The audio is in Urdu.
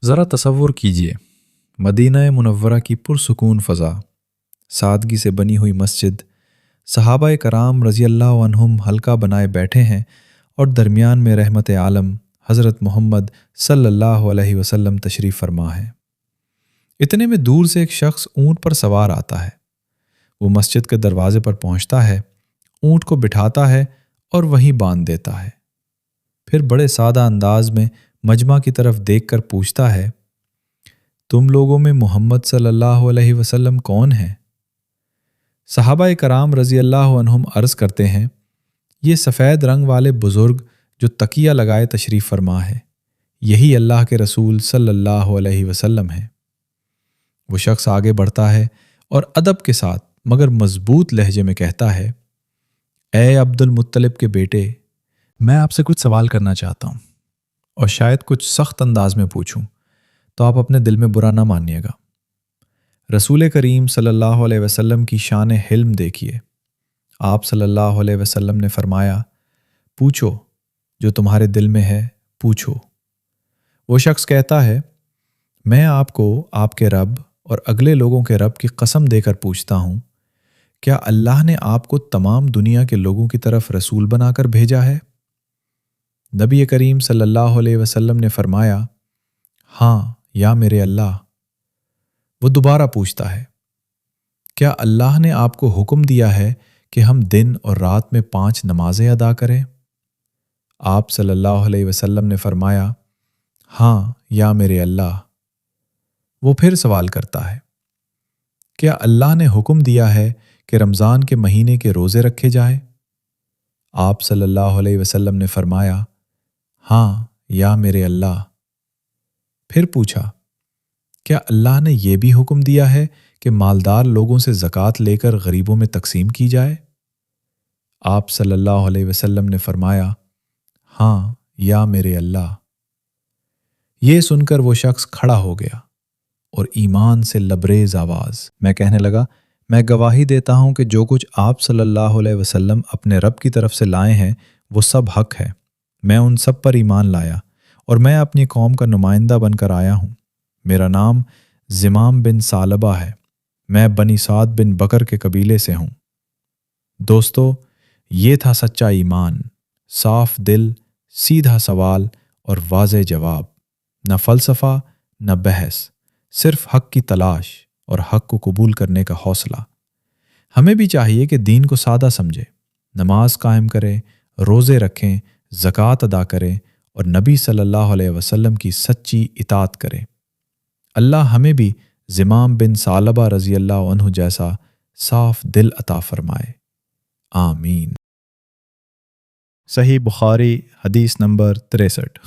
ذرا تصور کیجئے، مدینہ منورہ کی پرسکون فضا، سادگی سے بنی ہوئی مسجد، صحابہ کرام رضی اللہ عنہم حلقہ بنائے بیٹھے ہیں اور درمیان میں رحمت عالم حضرت محمد صلی اللہ علیہ وسلم تشریف فرما ہے۔ اتنے میں دور سے ایک شخص اونٹ پر سوار آتا ہے۔ وہ مسجد کے دروازے پر پہنچتا ہے، اونٹ کو بٹھاتا ہے اور وہیں باندھ دیتا ہے۔ پھر بڑے سادہ انداز میں مجمع کی طرف دیکھ کر پوچھتا ہے، تم لوگوں میں محمد صلی اللہ علیہ وسلم کون ہیں؟ صحابہ کرام رضی اللہ عنہم عرض کرتے ہیں، یہ سفید رنگ والے بزرگ جو تکیہ لگائے تشریف فرما ہے، یہی اللہ کے رسول صلی اللہ علیہ وسلم ہیں۔ وہ شخص آگے بڑھتا ہے اور ادب کے ساتھ مگر مضبوط لہجے میں کہتا ہے، اے عبد المطلب کے بیٹے، میں آپ سے کچھ سوال کرنا چاہتا ہوں اور شاید کچھ سخت انداز میں پوچھوں تو آپ اپنے دل میں برا نہ مانیے گا۔ رسول کریم صلی اللہ علیہ وسلم کی شان حلم دیکھیے۔ آپ صلی اللہ علیہ وسلم نے فرمایا، پوچھو جو تمہارے دل میں ہے، پوچھو۔ وہ شخص کہتا ہے، میں آپ کو آپ کے رب اور اگلے لوگوں کے رب کی قسم دے کر پوچھتا ہوں، کیا اللہ نے آپ کو تمام دنیا کے لوگوں کی طرف رسول بنا کر بھیجا ہے؟ نبی کریم صلی اللہ علیہ وسلم نے فرمایا، ہاں یا میرے اللہ۔ وہ دوبارہ پوچھتا ہے، کیا اللہ نے آپ کو حکم دیا ہے کہ ہم دن اور رات میں 5 نمازیں ادا کریں؟ آپ صلی اللہ علیہ وسلم نے فرمایا، ہاں یا میرے اللہ۔ وہ پھر سوال کرتا ہے، کیا اللہ نے حکم دیا ہے کہ رمضان کے مہینے کے روزے رکھے جائیں؟ آپ صلی اللہ علیہ وسلم نے فرمایا، ہاں یا میرے اللہ۔ پھر پوچھا، کیا اللہ نے یہ بھی حکم دیا ہے کہ مالدار لوگوں سے زکوٰۃ لے کر غریبوں میں تقسیم کی جائے؟ آپ صلی اللہ علیہ وسلم نے فرمایا، ہاں یا میرے اللہ۔ یہ سن کر وہ شخص کھڑا ہو گیا اور ایمان سے لبریز آواز میں کہنے لگا، میں گواہی دیتا ہوں کہ جو کچھ آپ صلی اللہ علیہ وسلم اپنے رب کی طرف سے لائے ہیں وہ سب حق ہے۔ میں ان سب پر ایمان لایا اور میں اپنی قوم کا نمائندہ بن کر آیا ہوں۔ میرا نام زمام بن ثعلبہ ہے، میں بنی سعد بن بکر کے قبیلے سے ہوں۔ دوستو، یہ تھا سچا ایمان، صاف دل، سیدھا سوال اور واضح جواب، نہ فلسفہ نہ بحث، صرف حق کی تلاش اور حق کو قبول کرنے کا حوصلہ۔ ہمیں بھی چاہیے کہ دین کو سادہ سمجھے، نماز قائم کریں، روزے رکھیں، زکوٰۃ ادا کریں اور نبی صلی اللہ علیہ وسلم کی سچی اطاعت کریں۔ اللہ ہمیں بھی زمام بن ثعلبہ رضی اللہ عنہ جیسا صاف دل عطا فرمائے، آمین۔ صحیح بخاری حدیث نمبر 63۔